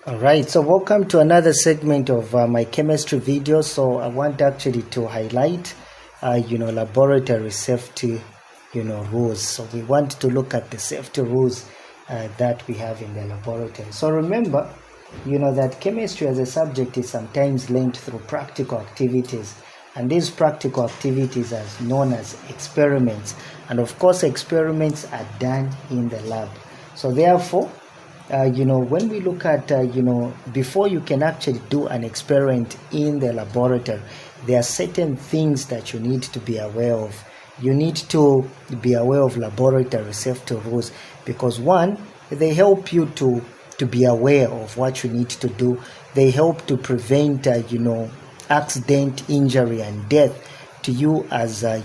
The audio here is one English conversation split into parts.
All right, so welcome to another segment of my chemistry video. So I want actually to highlight laboratory safety rules. So we want to look at the safety rules that we have in the laboratory. So remember, that chemistry as a subject is sometimes linked through practical activities, and these practical activities are known as experiments, and of course experiments are done in the lab. So therefore, when we look at before you can actually do an experiment in the laboratory, there are certain things that you need to be aware of. You need to be aware of laboratory safety rules, because one, they help you to be aware of what you need to do. They help to prevent accident, injury and death to you as a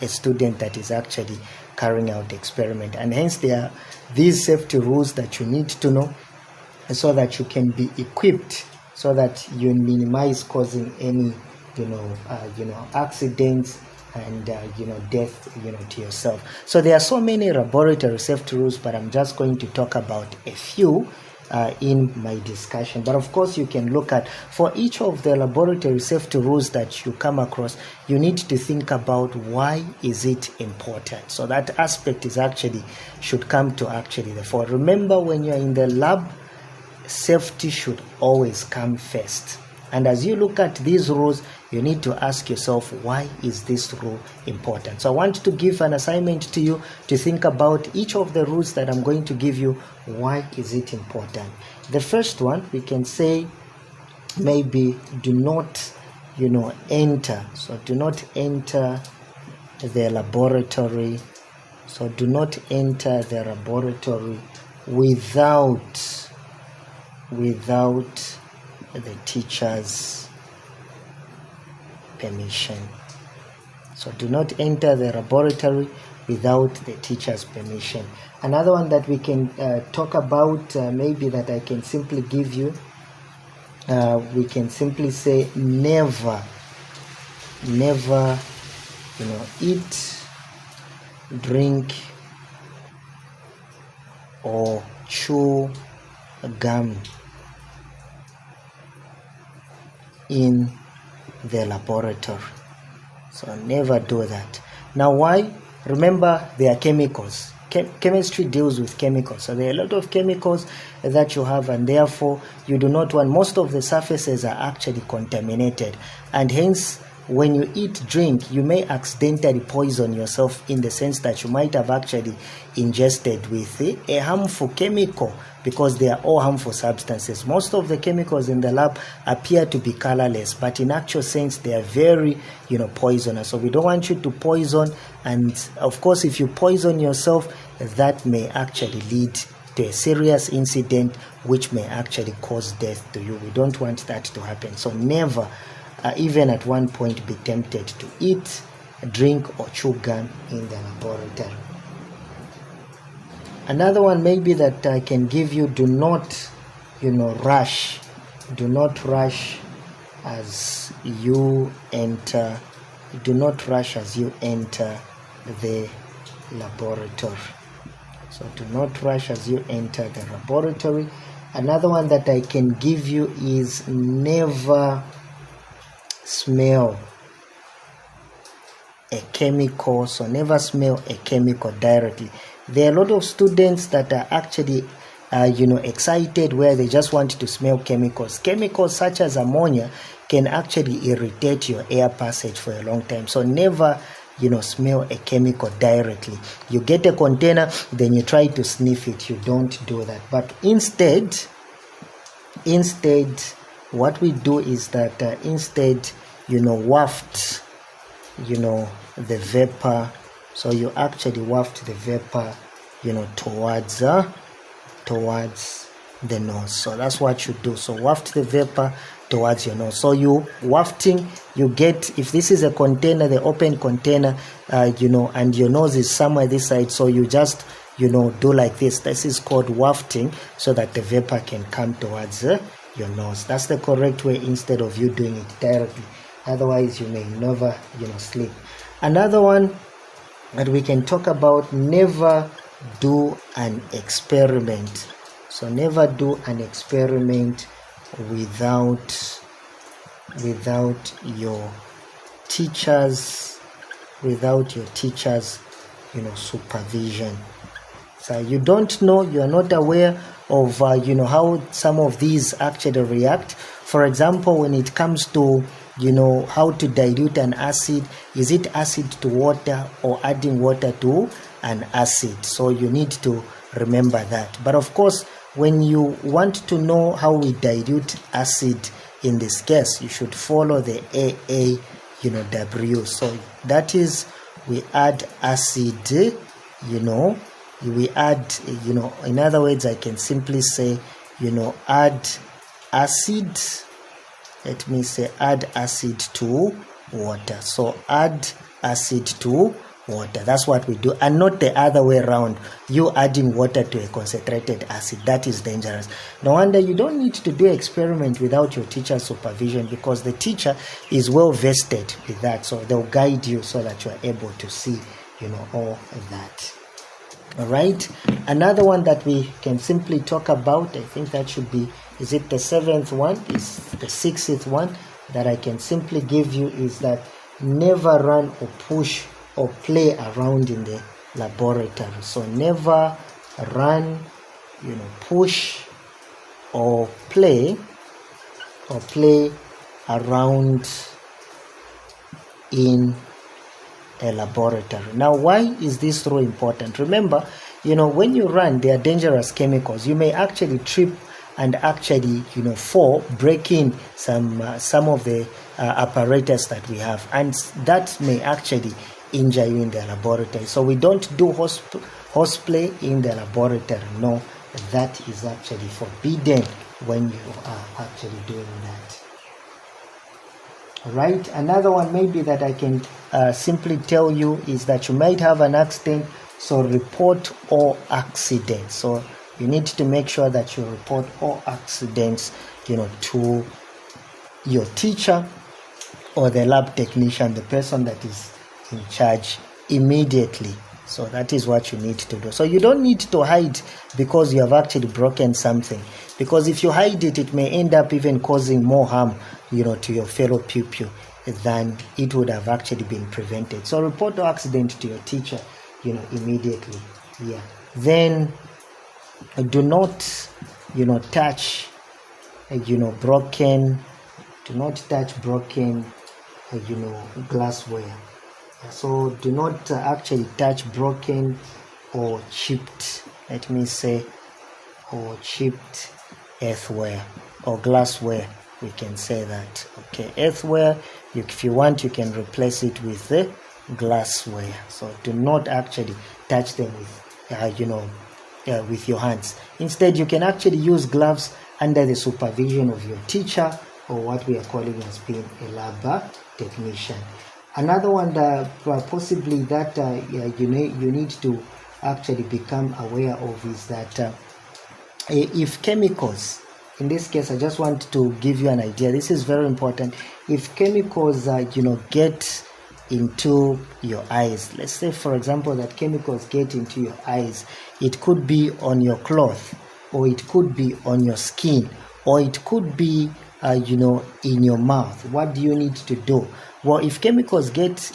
student that is actually carrying out the experiment. And hence there are these safety rules that you need to know, so that you can be equipped, so that you minimize causing any accidents and death to yourself. So there are so many laboratory safety rules, but I'm just going to talk about a few in my discussion. But of course you can look at, for each of the laboratory safety rules that you come across, you need to think about why is it important. So that aspect is actually should come to actually the fore. Remember, when you're in the lab, safety should always come first. And as you look at these rules, you need to ask yourself, why is this rule important? So I want to give an assignment to you to think about each of the rules that I'm going to give you. Why is it important? The first one, we can say maybe do not enter. So do not enter the laboratory. So do not enter the laboratory without the teacher's permission. So do not enter the laboratory without the teacher's permission. Another one that we can talk about, maybe that I can simply give you, we can simply say never eat, drink or chew gum in the laboratory. So never do that. Now why? Remember, they are chemicals. Chemistry deals with chemicals, so there are a lot of chemicals that you have, and therefore you do not want, most of the surfaces are actually contaminated, and hence when you eat, drink, you may accidentally poison yourself, in the sense that you might have actually ingested with a harmful chemical, because they are all harmful substances. Most of the chemicals in the lab appear to be colorless, but in actual sense they are very poisonous. So we don't want you to poison, and of course if you poison yourself, that may actually lead to a serious incident which may actually cause death to you. We don't want that to happen. So never even at one point be tempted to eat, drink or chew gum in the laboratory. Another one maybe that I can give you, do not rush. Do not rush as you enter. Do not rush as you enter the laboratory. So do not rush as you enter the laboratory. Another one that I can give you is never smell a chemical. So never smell a chemical directly. There are a lot of students that are actually excited, where they just want to smell chemicals. Chemicals such as ammonia can actually irritate your air passage for a long time. So never smell a chemical directly. You get a container, then you try to sniff it. You don't do that. But instead what we do is that instead waft the vapor. So you actually waft the vapor towards the nose. So that's what you do. So waft the vapor towards your nose. So you wafting, you get, if this is a container, the open container, and your nose is somewhere this side, so you just do like this. This is called wafting, so that the vapor can come towards your nose. That's the correct way, instead of you doing it directly. Otherwise you may never sleep. Another one that we can talk about, never do an experiment So never do an experiment without your teachers supervision. So you don't know, you are not aware of how some of these actually react. For example, when it comes to how to dilute an acid, is it acid to water or adding water to an acid? So you need to remember that. But of course, when you want to know how we dilute acid in this case, you should follow the AAW. So that is, we add acid, we add, in other words, I can simply say, add acid. Let me say add acid to water. So add acid to water. That's what we do, and not the other way around. You adding water to a concentrated acid. That is dangerous. No wonder you don't need to do experiment without your teacher's supervision, because the teacher is well vested with that. So they'll guide you so that you are able to see, all of that. All right. Another one that we can simply talk about, I think that should be, is it the 7th one? Is the 6th one that I can simply give you, is that never run or push or play around in the laboratory. So never run, push or play around in a laboratory. Now, why is this so important? Remember, when you run, there are dangerous chemicals. You may actually trip and actually fall, breaking some of the apparatus that we have, and that may actually injure you in the laboratory. So we don't do horseplay in the laboratory. No, that is actually forbidden when you are actually doing that. Right. Another one maybe that I can simply tell you is that you might have an accident, so report all accidents. So you need to make sure that you report all accidents, to your teacher or the lab technician, the person that is in charge, immediately. So that is what you need to do. So you don't need to hide because you have actually broken something, because if you hide it, it may end up even causing more harm, to your fellow pupil than it would have actually been prevented. So report the accident to your teacher, immediately. Yeah. Then do not, touch, broken. Do not touch broken, glassware. So do not actually touch broken or chipped, let me say, or chipped earthware or glassware. We can say that. Okay, earthware, if you want, you can replace it with the glassware. So do not actually touch them with, with your hands. Instead, you can actually use gloves under the supervision of your teacher, or what we are calling as being a lab technician. Another one that possibly that you need to actually become aware of is that if chemicals, in this case, I just want to give you an idea. This is very important. If chemicals, get into your eyes, let's say, for example, that chemicals get into your eyes, it could be on your cloth, or it could be on your skin, or it could be, in your mouth. What do you need to do? Well, if chemicals get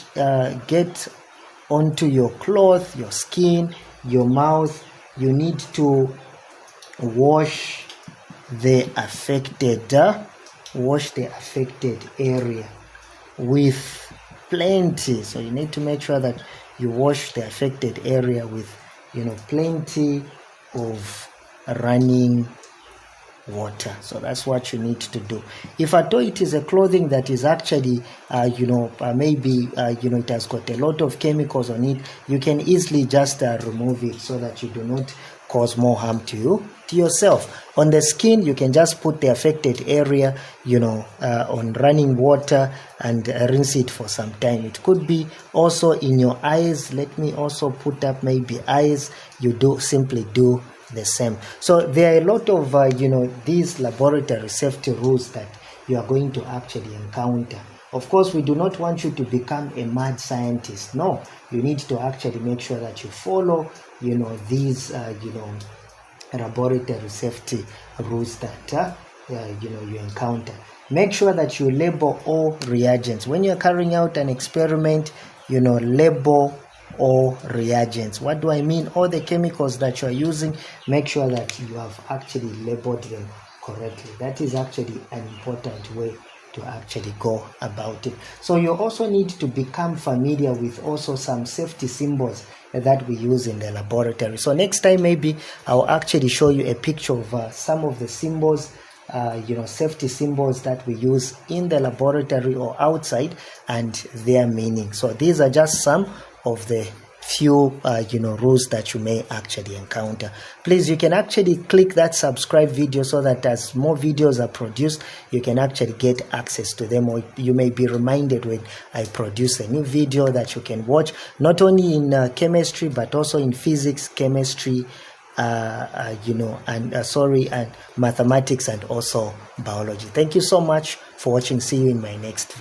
onto your cloth, your skin, your mouth, you need to wash the affected area with plenty. So you need to make sure that you wash the affected area with plenty of running water. So that's what you need to do. If at all it is a clothing that is actually maybe it has got a lot of chemicals on it, you can easily just remove it so that you do not cause more harm to yourself. On the skin, you can just put the affected area on running water and rinse it for some time. It could be also in your eyes. Let me also put up maybe eyes. You simply do the same. So there are a lot of these laboratory safety rules that you are going to actually encounter. Of course, we do not want you to become a mad scientist. No, you need to actually make sure that you follow these laboratory safety rules that you encounter. Make sure that you label all reagents when you're carrying out an experiment. Label all reagents. What do I mean? All the chemicals that you are using, make sure that you have actually labeled them correctly. That is actually an important way to actually go about it. So you also need to become familiar with also some safety symbols that we use in the laboratory. So next time maybe I'll actually show you a picture of some of the symbols, safety symbols that we use in the laboratory or outside, and their meaning. So these are just some of the few rules that you may actually encounter. Please, you can actually click that subscribe video so that as more videos are produced, you can actually get access to them, or you may be reminded when I produce a new video that you can watch, not only in chemistry but also in physics, chemistry, and mathematics, and also biology. Thank you so much for watching. See you in my next video.